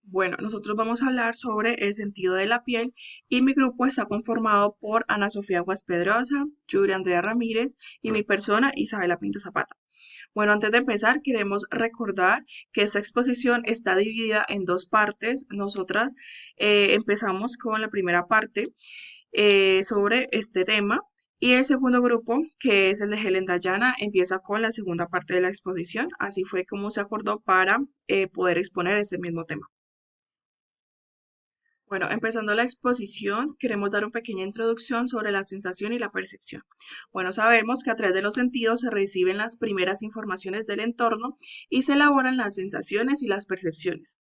Bueno, nosotros vamos a hablar sobre el sentido de la piel y mi grupo está conformado por Ana Sofía Guaspedrosa, Yuri Andrea Ramírez y mi persona Isabela Pinto Zapata. Bueno, antes de empezar, queremos recordar que esta exposición está dividida en dos partes. Nosotras empezamos con la primera parte sobre este tema y el segundo grupo, que es el de Helen Dayana, empieza con la segunda parte de la exposición. Así fue como se acordó para poder exponer este mismo tema. Bueno, empezando la exposición, queremos dar una pequeña introducción sobre la sensación y la percepción. Bueno, sabemos que a través de los sentidos se reciben las primeras informaciones del entorno y se elaboran las sensaciones y las percepciones.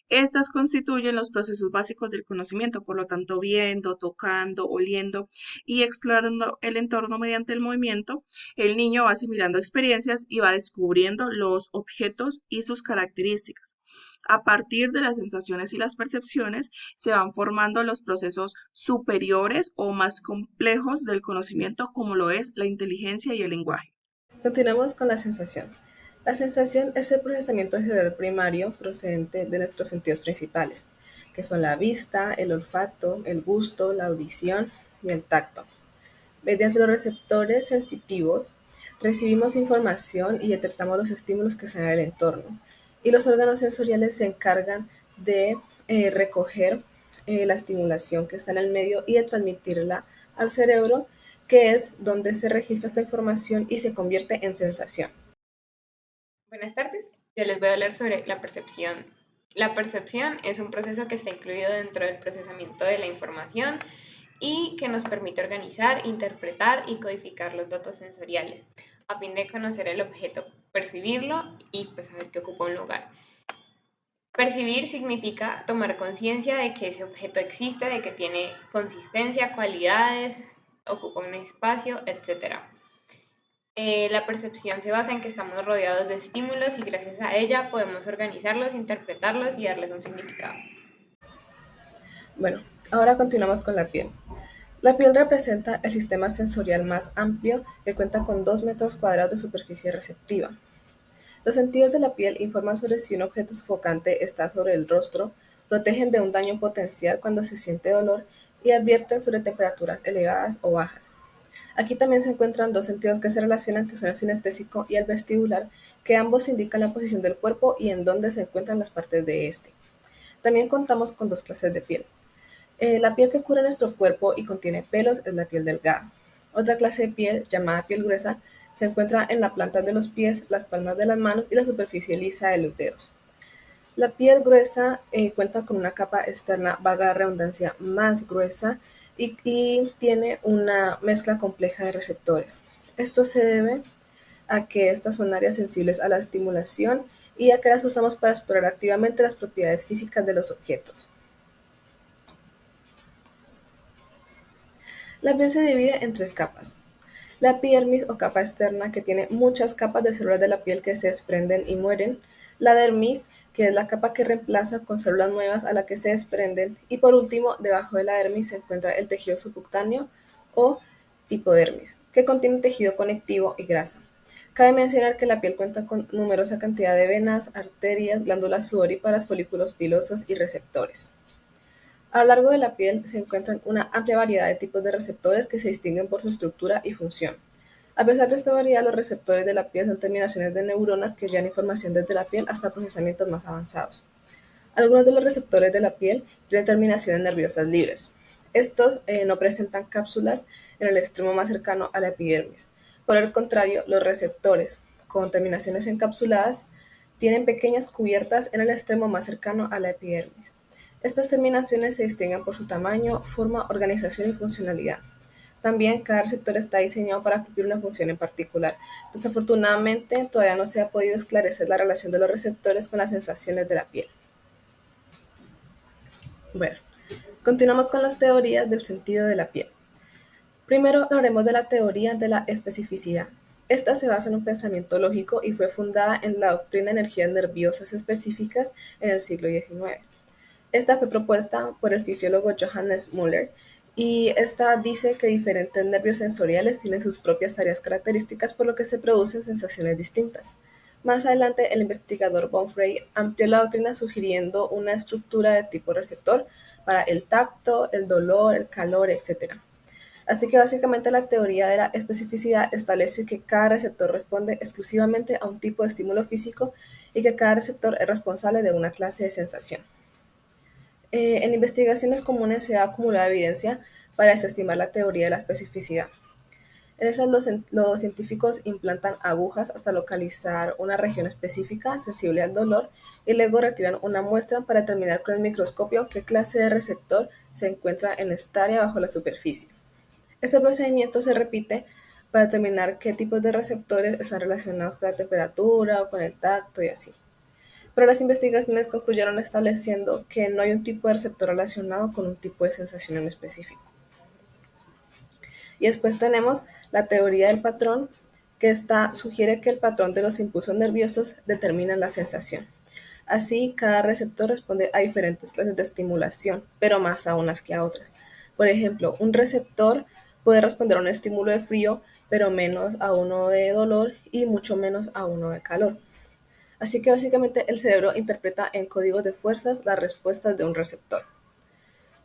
Estas constituyen los procesos básicos del conocimiento, por lo tanto, viendo, tocando, oliendo y explorando el entorno mediante el movimiento, el niño va asimilando experiencias y va descubriendo los objetos y sus características. A partir de las sensaciones y las percepciones se van formando los procesos superiores o más complejos del conocimiento, como lo es la inteligencia y el lenguaje. Continuamos con la sensación. La sensación es el procesamiento cerebral primario procedente de nuestros sentidos principales, que son la vista, el olfato, el gusto, la audición y el tacto. Mediante los receptores sensitivos, recibimos información y detectamos los estímulos que están en el entorno. Y los órganos sensoriales se encargan de recoger la estimulación que está en el medio y de transmitirla al cerebro, que es donde se registra esta información y se convierte en sensación. Buenas tardes, yo les voy a hablar sobre la percepción. La percepción es un proceso que está incluido dentro del procesamiento de la información y que nos permite organizar, interpretar y codificar los datos sensoriales a fin de conocer el objeto, percibirlo y pues saber que ocupa un lugar. Percibir significa tomar conciencia de que ese objeto existe, de que tiene consistencia, cualidades, ocupa un espacio, etc. La percepción se basa en que estamos rodeados de estímulos y gracias a ella podemos organizarlos, interpretarlos y darles un significado. Bueno, ahora continuamos con la piel. La piel representa el sistema sensorial más amplio que cuenta con 2 metros cuadrados de superficie receptiva. Los sentidos de la piel informan sobre si un objeto sofocante está sobre el rostro, protegen de un daño potencial cuando se siente dolor y advierten sobre temperaturas elevadas o bajas. Aquí también se encuentran dos sentidos que se relacionan, que son el sinestésico y el vestibular, que ambos indican la posición del cuerpo y en dónde se encuentran las partes de este. También contamos con dos clases de piel. La piel que cubre nuestro cuerpo y contiene pelos es la piel delgada. Otra clase de piel, llamada piel gruesa, se encuentra en la planta de los pies, las palmas de las manos y la superficie lisa de los dedos. La piel gruesa cuenta con una capa externa, vaga la redundancia, más gruesa y tiene una mezcla compleja de receptores. Esto se debe a que estas son áreas sensibles a la estimulación y a que las usamos para explorar activamente las propiedades físicas de los objetos. La piel se divide en tres capas. La epidermis o capa externa, que tiene muchas capas de células de la piel que se desprenden y mueren. La dermis, que es la capa que reemplaza con células nuevas a la que se desprenden. Y por último, debajo de la dermis se encuentra el tejido subcutáneo o hipodermis, que contiene tejido conectivo y grasa. Cabe mencionar que la piel cuenta con numerosa cantidad de venas, arterias, glándulas sudoríparas, folículos pilosos y receptores. A lo largo de la piel se encuentran una amplia variedad de tipos de receptores que se distinguen por su estructura y función. A pesar de esta variedad, los receptores de la piel son terminaciones de neuronas que llevan información desde la piel hasta procesamientos más avanzados. Algunos de los receptores de la piel tienen terminaciones nerviosas libres. Estos no presentan cápsulas en el extremo más cercano a la epidermis. Por el contrario, los receptores con terminaciones encapsuladas tienen pequeñas cubiertas en el extremo más cercano a la epidermis. Estas terminaciones se distinguen por su tamaño, forma, organización y funcionalidad. También cada receptor está diseñado para cumplir una función en particular. Desafortunadamente, todavía no se ha podido esclarecer la relación de los receptores con las sensaciones de la piel. Bueno, continuamos con las teorías del sentido de la piel. Primero hablaremos de la teoría de la especificidad. Esta se basa en un pensamiento lógico y fue fundada en la doctrina de energías nerviosas específicas en el siglo XIX. Esta fue propuesta por el fisiólogo Johannes Müller y esta dice que diferentes nervios sensoriales tienen sus propias tareas características por lo que se producen sensaciones distintas. Más adelante, el investigador Von Frey amplió la doctrina sugiriendo una estructura de tipo receptor para el tacto, el dolor, el calor, etc. Así que básicamente la teoría de la especificidad establece que cada receptor responde exclusivamente a un tipo de estímulo físico y que cada receptor es responsable de una clase de sensación. En investigaciones comunes se ha acumulado evidencia para desestimar la teoría de la especificidad. En esas los científicos implantan agujas hasta localizar una región específica sensible al dolor y luego retiran una muestra para determinar con el microscopio qué clase de receptor se encuentra en esta área bajo la superficie. Este procedimiento se repite para determinar qué tipos de receptores están relacionados con la temperatura o con el tacto y así. Pero las investigaciones concluyeron estableciendo que no hay un tipo de receptor relacionado con un tipo de sensación en específico. Y después tenemos la teoría del patrón, que sugiere que el patrón de los impulsos nerviosos determina la sensación. Así, cada receptor responde a diferentes clases de estimulación, pero más a unas que a otras. Por ejemplo, un receptor puede responder a un estímulo de frío, pero menos a uno de dolor y mucho menos a uno de calor. Así que básicamente el cerebro interpreta en códigos de fuerzas las respuestas de un receptor.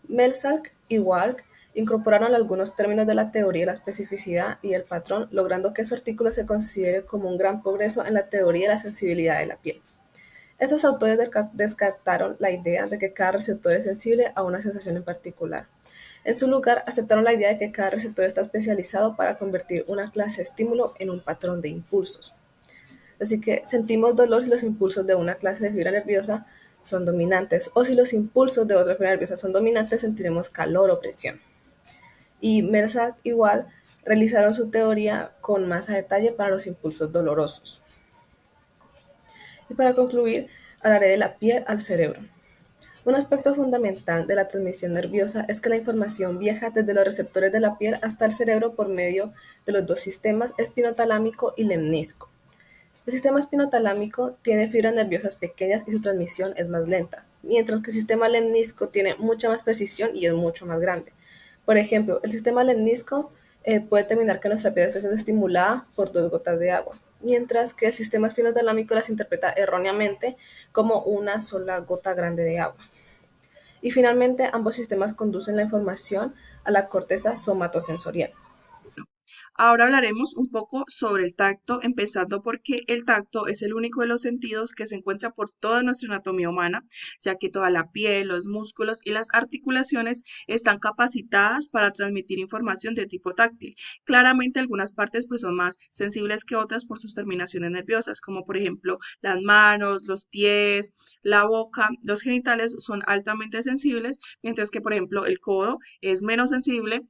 Melzack y Walk incorporaron algunos términos de la teoría de la especificidad y el patrón, logrando que su artículo se considere como un gran progreso en la teoría de la sensibilidad de la piel. Estos autores descartaron la idea de que cada receptor es sensible a una sensación en particular. En su lugar, aceptaron la idea de que cada receptor está especializado para convertir una clase de estímulo en un patrón de impulsos. Así que sentimos dolor si los impulsos de una clase de fibra nerviosa son dominantes, o si los impulsos de otra fibra nerviosa son dominantes, sentiremos calor o presión. Y Melzack igual realizaron su teoría con más a detalle para los impulsos dolorosos. Y para concluir, hablaré de la piel al cerebro. Un aspecto fundamental de la transmisión nerviosa es que la información viaja desde los receptores de la piel hasta el cerebro por medio de los dos sistemas espinotalámico y lemnisco. El sistema espinotalámico tiene fibras nerviosas pequeñas y su transmisión es más lenta, mientras que el sistema lemnisco tiene mucha más precisión y es mucho más grande. Por ejemplo, el sistema lemnisco puede determinar que nuestra piel está siendo estimulada por 2 gotas de agua, mientras que el sistema espinotalámico las interpreta erróneamente como una sola gota grande de agua. Y finalmente, ambos sistemas conducen la información a la corteza somatosensorial. Ahora hablaremos un poco sobre el tacto, empezando porque el tacto es el único de los sentidos que se encuentra por toda nuestra anatomía humana, ya que toda la piel, los músculos y las articulaciones están capacitadas para transmitir información de tipo táctil. Claramente algunas partes pues son más sensibles que otras por sus terminaciones nerviosas, como por ejemplo las manos, los pies, la boca, los genitales son altamente sensibles, mientras que por ejemplo el codo es menos sensible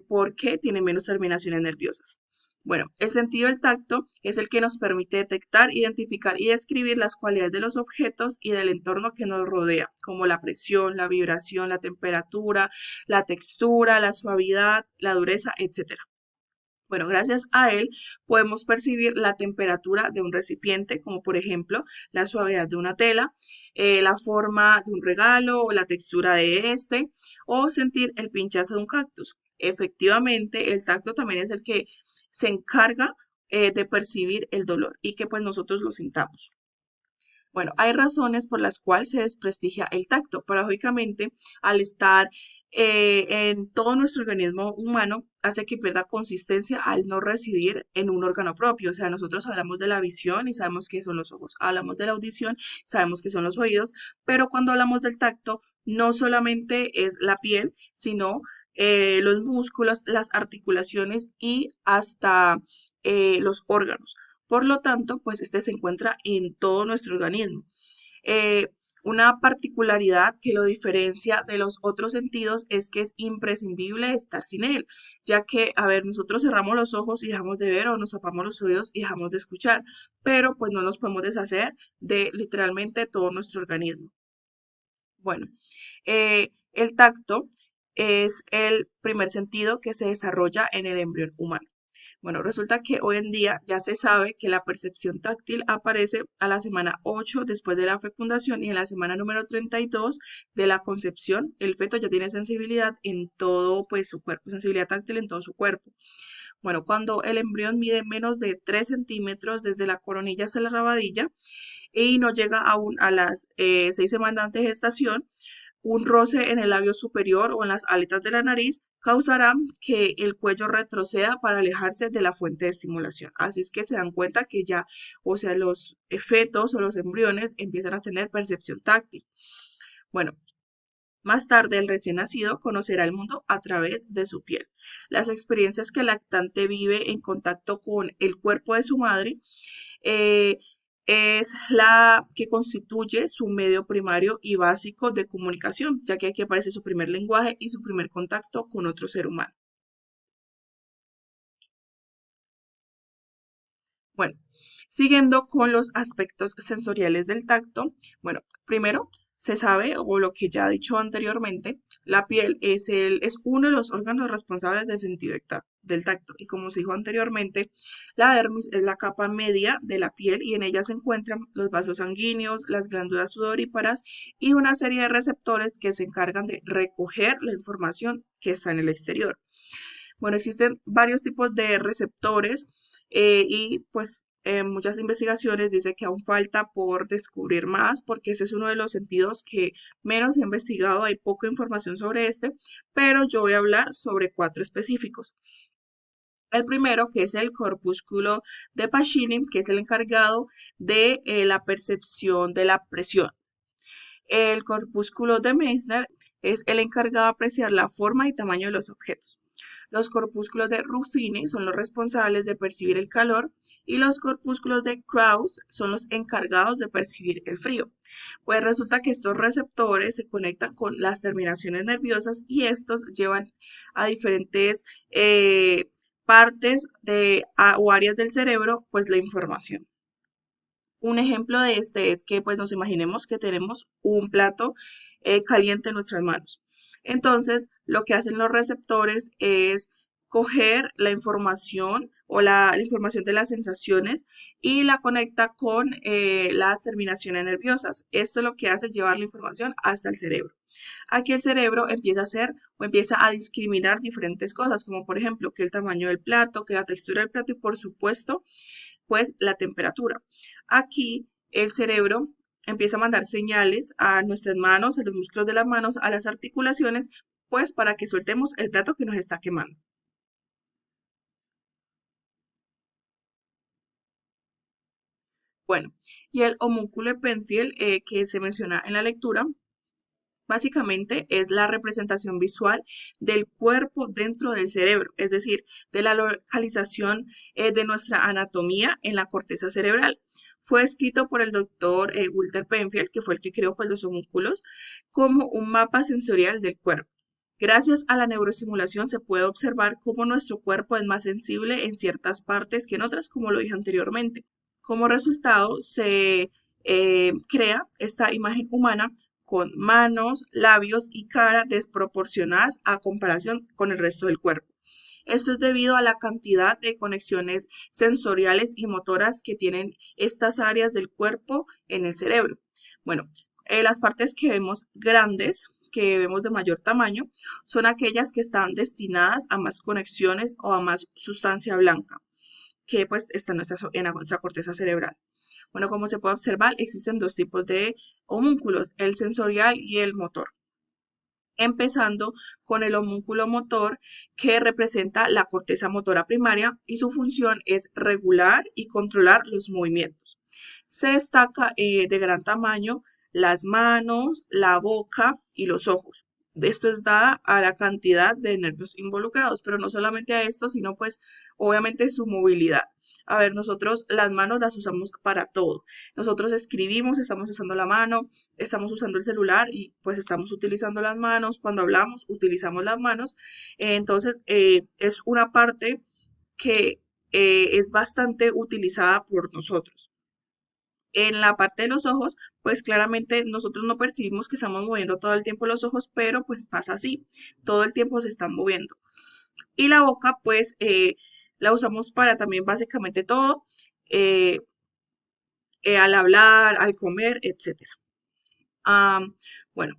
porque tiene menos terminaciones nerviosas. Bueno, el sentido del tacto es el que nos permite detectar, identificar y describir las cualidades de los objetos y del entorno que nos rodea, como la presión, la vibración, la temperatura, la textura, la suavidad, la dureza, etc. Bueno, gracias a él podemos percibir la temperatura de un recipiente, como por ejemplo la suavidad de una tela, la forma de un regalo o la textura de este, o sentir el pinchazo de un cactus. Efectivamente, el tacto también es el que se encarga de percibir el dolor y que pues nosotros lo sintamos. Bueno, hay razones por las cuales se desprestigia el tacto. Paradójicamente, al estar en todo nuestro organismo humano, hace que pierda consistencia al no residir en un órgano propio. O sea, nosotros hablamos de la visión y sabemos que son los ojos, hablamos de la audición, sabemos que son los oídos, pero cuando hablamos del tacto, no solamente es la piel, sino los músculos, las articulaciones y hasta los órganos. Por lo tanto, pues este se encuentra en todo nuestro organismo. Eh, una particularidad que lo diferencia de los otros sentidos es que es imprescindible estar sin él, ya que, a ver, nosotros cerramos los ojos y dejamos de ver o nos tapamos los oídos y dejamos de escuchar, pero pues no nos podemos deshacer de literalmente todo nuestro organismo. Bueno, el tacto es el primer sentido que se desarrolla en el embrión humano. Bueno, resulta que hoy en día ya se sabe que la percepción táctil aparece a la semana 8 después de la fecundación y en la semana número 32 de la concepción. El feto ya tiene sensibilidad en todo pues, su cuerpo, sensibilidad táctil en todo su cuerpo. Bueno, cuando el embrión mide menos de 3 centímetros desde la coronilla hasta la rabadilla y no llega aún a las 6 semanas de gestación, un roce en el labio superior o en las aletas de la nariz causará que el cuello retroceda para alejarse de la fuente de estimulación. Así es que se dan cuenta que ya, o sea, los fetos o los embriones empiezan a tener percepción táctil. Bueno, más tarde, el recién nacido conocerá el mundo a través de su piel. Las experiencias que el lactante vive en contacto con el cuerpo de su madre eh, es la que constituye su medio primario y básico de comunicación, ya que aquí aparece su primer lenguaje y su primer contacto con otro ser humano. Bueno, siguiendo con los aspectos sensoriales del tacto, bueno, primero se sabe, o lo que ya he dicho anteriormente, la piel es uno de los órganos responsables del sentido del tacto. Y como se dijo anteriormente, la dermis es la capa media de la piel y en ella se encuentran los vasos sanguíneos, las glándulas sudoríparas y una serie de receptores que se encargan de recoger la información que está en el exterior. Bueno, existen varios tipos de receptores y pues muchas investigaciones dicen que aún falta por descubrir más porque ese es uno de los sentidos que menos he investigado, hay poca información sobre este, pero yo voy a hablar sobre cuatro específicos. El primero, que es el corpúsculo de Pacini, que es el encargado de la percepción de la presión. El corpúsculo de Meissner es el encargado de apreciar la forma y tamaño de los objetos. Los corpúsculos de Ruffini son los responsables de percibir el calor y los corpúsculos de Krauss son los encargados de percibir el frío. Pues resulta que estos receptores se conectan con las terminaciones nerviosas y estos llevan a diferentes partes o áreas del cerebro pues la información. Un ejemplo de este es que pues nos imaginemos que tenemos un plato caliente en nuestras manos. Entonces, lo que hacen los receptores es coger la información o la información de las sensaciones y la conecta con las terminaciones nerviosas. Esto lo que hace es llevar la información hasta el cerebro. Aquí el cerebro empieza a hacer o empieza a discriminar diferentes cosas, como por ejemplo que el tamaño del plato, que la textura del plato y por supuesto pues la temperatura. Aquí el cerebro empieza a mandar señales a nuestras manos, a los músculos de las manos, a las articulaciones, pues para que soltemos el plato que nos está quemando. Bueno, y el homúnculo de Penfield que se menciona en la lectura, básicamente es la representación visual del cuerpo dentro del cerebro, es decir, de la localización de nuestra anatomía en la corteza cerebral. Fue escrito por el doctor Walter Penfield, que fue el que creó pues, los homúnculos, como un mapa sensorial del cuerpo. Gracias a la neuroestimulación se puede observar cómo nuestro cuerpo es más sensible en ciertas partes que en otras, como lo dije anteriormente. Como resultado, se crea esta imagen humana con manos, labios y cara desproporcionadas a comparación con el resto del cuerpo. Esto es debido a la cantidad de conexiones sensoriales y motoras que tienen estas áreas del cuerpo en el cerebro. Bueno, las partes que vemos grandes, que vemos de mayor tamaño, son aquellas que están destinadas a más conexiones o a más sustancia blanca que pues está en nuestra corteza cerebral. Bueno, como se puede observar, existen dos tipos de homúnculos, el sensorial y el motor. Empezando con el homúnculo motor que representa la corteza motora primaria y su función es regular y controlar los movimientos. Se destaca de gran tamaño las manos, la boca y los ojos. Esto es dada a la cantidad de nervios involucrados, pero no solamente a esto, sino pues obviamente su movilidad. A ver, nosotros las manos las usamos para todo. Nosotros escribimos, estamos usando la mano, estamos usando el celular y pues estamos utilizando las manos. Cuando hablamos, utilizamos las manos. Entonces, es una parte que es bastante utilizada por nosotros. En la parte de los ojos, pues claramente nosotros no percibimos que estamos moviendo todo el tiempo los ojos, pero pues pasa así, todo el tiempo se están moviendo. Y la boca, pues la usamos para también básicamente todo, eh, al hablar, al comer, etcétera. Bueno,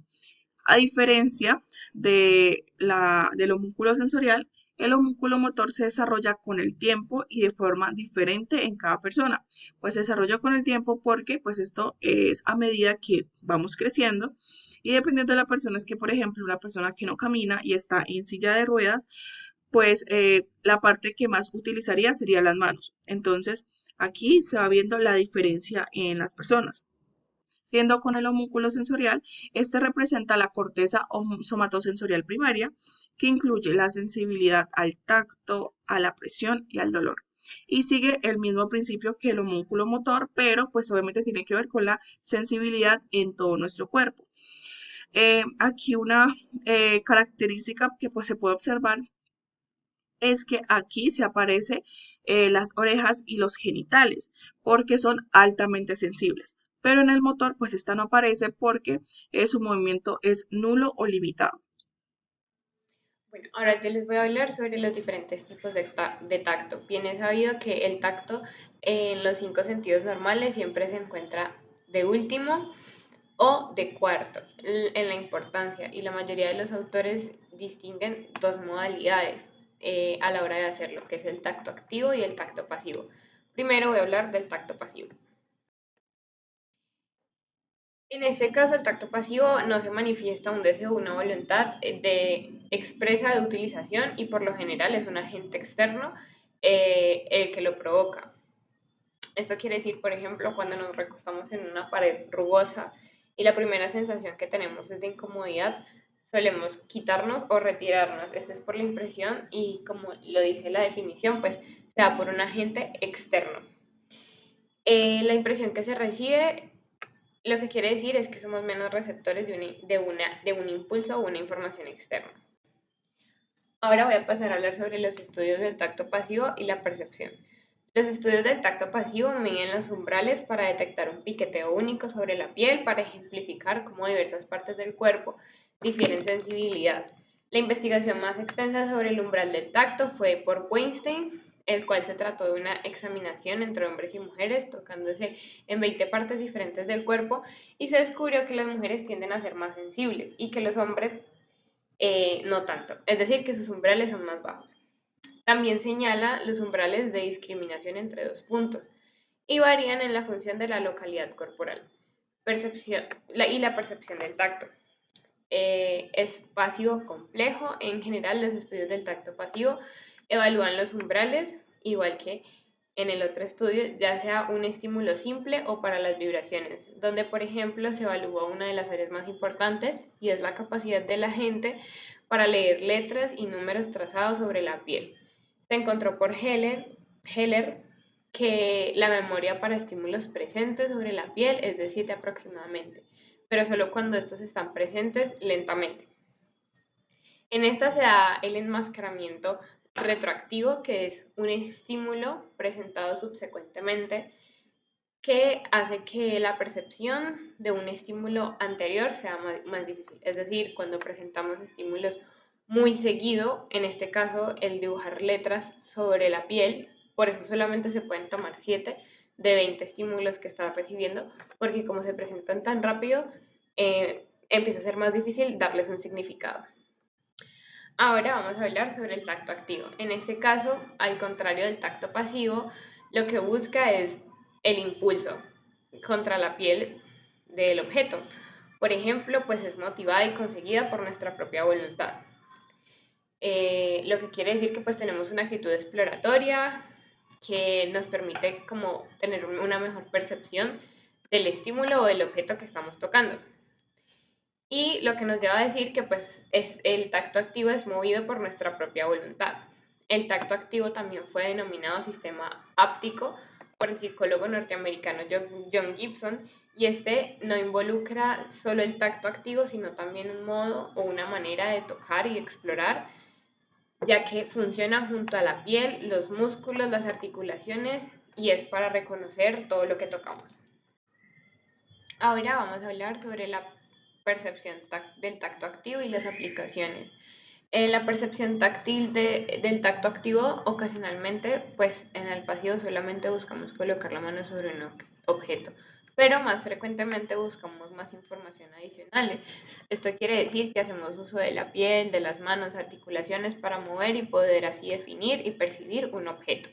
a diferencia del homúnculo sensorial, El homúnculo motor se desarrolla con el tiempo y de forma diferente en cada persona. Pues se desarrolla con el tiempo porque pues esto es a medida que vamos creciendo y dependiendo de la persona es que, por ejemplo, una persona que no camina y está en silla de ruedas, pues la parte que más utilizaría sería las manos. Entonces, aquí se va viendo la diferencia en las personas. Siendo con el homúnculo sensorial, este representa la corteza somatosensorial primaria, que incluye la sensibilidad al tacto, a la presión y al dolor. Y sigue el mismo principio que el homúnculo motor, pero pues obviamente tiene que ver con la sensibilidad en todo nuestro cuerpo. Aquí una característica que pues se puede observar es que aquí se aparece las orejas y los genitales porque son altamente sensibles. Pero en el motor pues esta no aparece porque su movimiento es nulo o limitado. Bueno, ahora yo les voy a hablar sobre los diferentes tipos de tacto. Bien es sabido que el tacto en los cinco sentidos normales siempre se encuentra de último o de cuarto en la importancia, y la mayoría de los autores distinguen dos modalidades a la hora de hacerlo, que es el tacto activo y el tacto pasivo. Primero voy a hablar del tacto pasivo. En este caso, el tacto pasivo no se manifiesta un deseo o una voluntad expresa de utilización, y por lo general es un agente externo el que lo provoca. Esto quiere decir, por ejemplo, cuando nos recostamos en una pared rugosa y la primera sensación que tenemos es de incomodidad, solemos quitarnos o retirarnos. Esto es por la impresión y, como lo dice la definición, pues se da por un agente externo. La impresión que se recibe, lo que quiere decir es que somos menos receptores de un impulso o una información externa. Ahora voy a pasar a hablar sobre los estudios del tacto pasivo y la percepción. Los estudios del tacto pasivo miden los umbrales para detectar un piqueteo único sobre la piel, para ejemplificar cómo diversas partes del cuerpo difieren sensibilidad. La investigación más extensa sobre el umbral del tacto fue por Weinstein, el cual se trató de una examinación entre hombres y mujeres tocándose en 20 partes diferentes del cuerpo, y se descubrió que las mujeres tienden a ser más sensibles y que los hombres no tanto, es decir, que sus umbrales son más bajos. También señala los umbrales de discriminación entre dos puntos y varían en la función de la localidad corporal y la percepción del tacto. Es pasivo complejo. En general, los estudios del tacto pasivo evalúan los umbrales, igual que en el otro estudio, ya sea un estímulo simple o para las vibraciones, donde por ejemplo se evalúa una de las áreas más importantes, y es la capacidad de la gente para leer letras y números trazados sobre la piel. Se encontró por Heller que la memoria para estímulos presentes sobre la piel es de 7 aproximadamente, pero solo cuando estos están presentes lentamente. En esta se da el enmascaramiento retroactivo, que es un estímulo presentado subsecuentemente que hace que la percepción de un estímulo anterior sea más difícil. Es decir, cuando presentamos estímulos muy seguido, en este caso el dibujar letras sobre la piel, por eso solamente se pueden tomar 7 de 20 estímulos que estás recibiendo, porque como se presentan tan rápido, empieza a ser más difícil darles un significado. Ahora vamos a hablar sobre el tacto activo. En este caso, al contrario del tacto pasivo, lo que busca es el impulso contra la piel del objeto. Por ejemplo, pues es motivada y conseguida por nuestra propia voluntad. Lo que quiere decir que pues tenemos una actitud exploratoria que nos permite como tener una mejor percepción del estímulo o del objeto que estamos tocando. Y lo que nos lleva a decir que pues el tacto activo es movido por nuestra propia voluntad. El tacto activo también fue denominado sistema áptico por el psicólogo norteamericano John Gibson, y este no involucra solo el tacto activo, sino también un modo o una manera de tocar y explorar, ya que funciona junto a la piel, los músculos, las articulaciones, y es para reconocer todo lo que tocamos. Ahora vamos a hablar sobre la percepción del tacto activo y las aplicaciones. En la percepción táctil del tacto activo, ocasionalmente, pues en el pasivo solamente buscamos colocar la mano sobre un objeto, pero más frecuentemente buscamos más información adicional. Esto quiere decir que hacemos uso de la piel, de las manos, articulaciones para mover y poder así definir y percibir un objeto.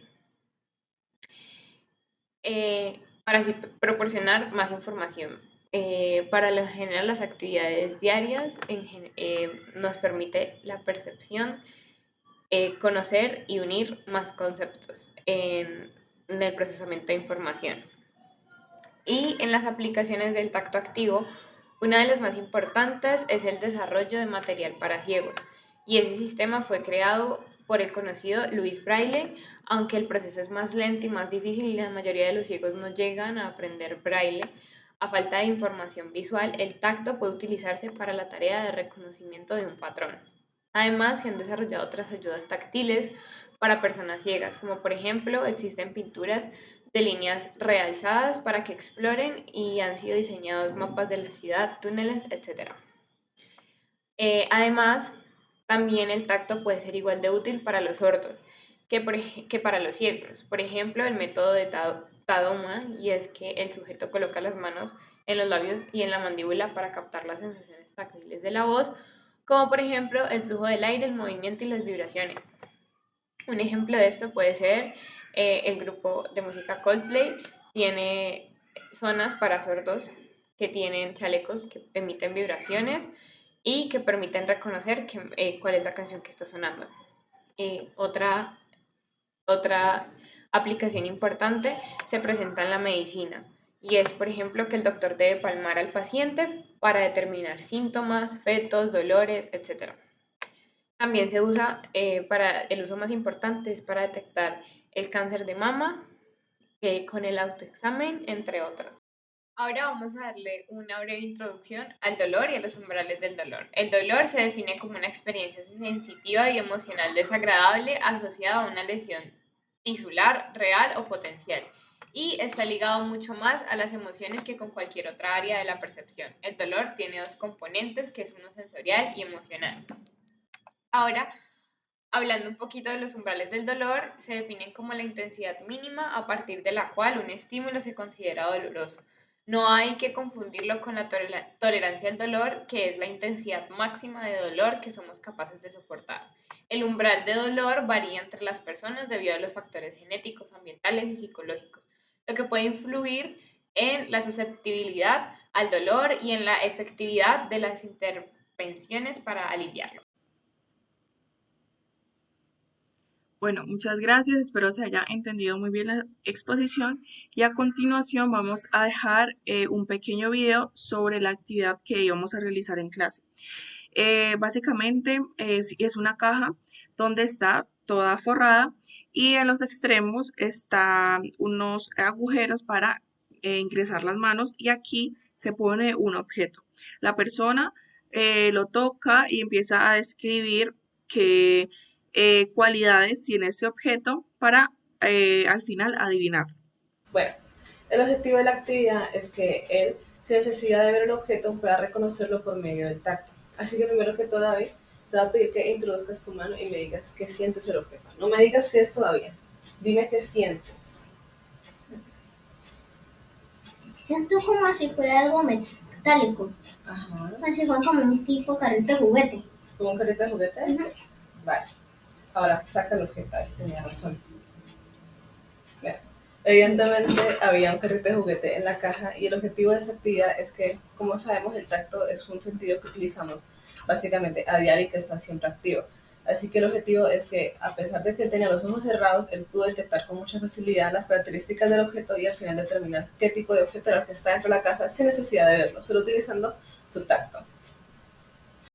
Para así proporcionar más información. Para lo general, las actividades diarias nos permite la percepción, conocer y unir más conceptos en el procesamiento de información. Y en las aplicaciones del tacto activo, una de las más importantes es el desarrollo de material para ciegos, y ese sistema fue creado por el conocido Louis Braille, aunque el proceso es más lento y más difícil y la mayoría de los ciegos no llegan a aprender Braille. A falta de información visual, el tacto puede utilizarse para la tarea de reconocimiento de un patrón. Además, se han desarrollado otras ayudas táctiles para personas ciegas, como por ejemplo existen pinturas de líneas realzadas para que exploren y han sido diseñados mapas de la ciudad, túneles, etc. Además, también el tacto puede ser igual de útil para los sordos que para los ciegos. Por ejemplo, el método de Tadoma, y es que el sujeto coloca las manos en los labios y en la mandíbula para captar las sensaciones táctiles de la voz, como por ejemplo el flujo del aire, el movimiento y las vibraciones. Un ejemplo de esto puede ser el grupo de música Coldplay, tiene zonas para sordos que tienen chalecos que emiten vibraciones y que permiten reconocer cuál es la canción que está sonando. Otra aplicación importante se presenta en la medicina y es, por ejemplo, que el doctor debe palmar al paciente para determinar síntomas, fetos, dolores, etc. También se usa para el uso más importante es para detectar el cáncer de mama con el autoexamen, entre otros. Ahora vamos a darle una breve introducción al dolor y a los umbrales del dolor. El dolor se define como una experiencia sensitiva y emocional desagradable asociada a una lesión tisular, real o potencial, y está ligado mucho más a las emociones que con cualquier otra área de la percepción. El dolor tiene dos componentes, que es uno sensorial y emocional. Ahora, hablando un poquito de los umbrales del dolor, se definen como la intensidad mínima a partir de la cual un estímulo se considera doloroso. No hay que confundirlo con la tolerancia al dolor, que es la intensidad máxima de dolor que somos capaces de soportar. El umbral de dolor varía entre las personas debido a los factores genéticos, ambientales y psicológicos, lo que puede influir en la susceptibilidad al dolor y en la efectividad de las intervenciones para aliviarlo. Bueno, muchas gracias, espero se haya entendido muy bien la exposición y a continuación vamos a dejar un pequeño video sobre la actividad que íbamos a realizar en clase. Básicamente es una caja donde está toda forrada y en los extremos están unos agujeros para ingresar las manos y aquí se pone un objeto. La persona lo toca y empieza a describir qué cualidades tiene ese objeto para al final adivinar. Bueno, el objetivo de la actividad es que él, sin necesidad de ver el objeto, pueda reconocerlo por medio del tacto. Así que primero que todo, David, te voy a pedir que introduzcas tu mano y me digas qué sientes el objeto. No me digas qué es todavía. Dime qué sientes. Siento como si fuera algo metálico, Ajá. así fue como un tipo carrito de juguete. ¿Como un carrito de juguete? Vale. Ahora saca el objeto. Tenía razón. Bien. Evidentemente había un carrito de juguete en la caja y el objetivo de esta actividad es que, como sabemos, el tacto es un sentido que utilizamos básicamente a diario y que está siempre activo. Así que el objetivo es que, a pesar de que él tenía los ojos cerrados, él pudo detectar con mucha facilidad las características del objeto y al final determinar qué tipo de objeto era el que está dentro de la casa sin necesidad de verlo, solo utilizando su tacto.